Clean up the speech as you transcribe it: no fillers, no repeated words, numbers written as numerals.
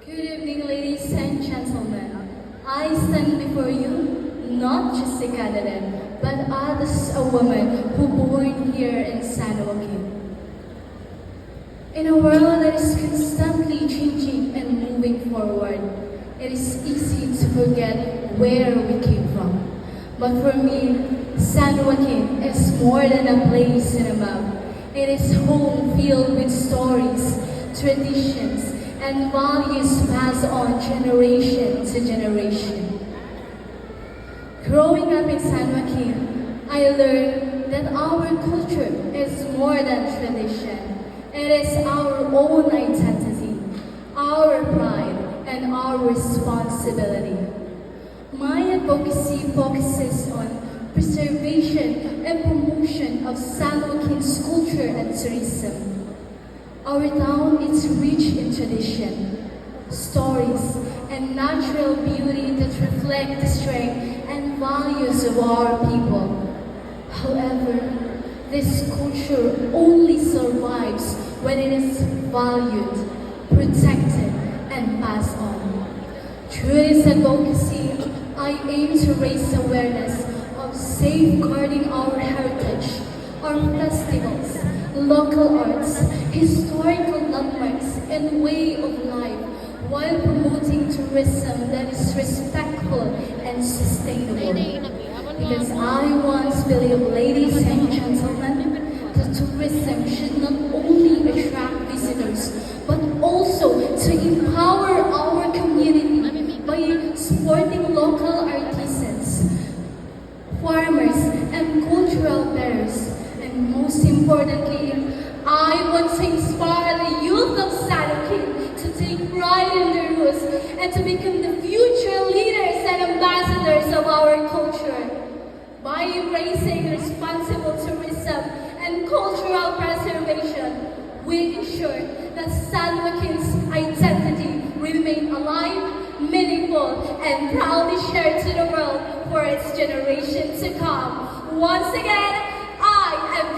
Good evening, ladies and gentlemen. I stand before you not just a candidate, but as a woman who born here in San Joaquin. In a world that is constantly changing and moving forward, it is easy to forget where we came from. But for me, San Joaquin is more than a place in a map. It is home filled with stories, traditions, and values passed on generation to generation. Growing up in San Joaquin, I learned that our culture is more than tradition. It is our own identity, our pride, and our responsibility. My advocacy focuses on preservation and promotion of San Joaquin's culture and tourism. Our town is rich in tradition, stories, and natural beauty that reflect the strength and values of our people. However, this culture only survives when it is valued, protected, and passed on. Through this advocacy, I aim to raise awareness of safeguarding our heritage, our festivals, local arts, historical landmarks, and way of life, while promoting tourism that is respectful and sustainable. Because I once believe, ladies and gentlemen, that tourism should not only attract visitors, but also to empower our community by supporting local artisans, farmers, and cultural bearers. And most importantly, I want to inspire the youth of San Joaquin to take pride in their roots and to become the future leaders and ambassadors of our culture. By embracing responsible tourism and cultural preservation, we ensure that San Joaquin's identity remain alive, meaningful, and proudly shared to the world for its generation to come. Once again, I am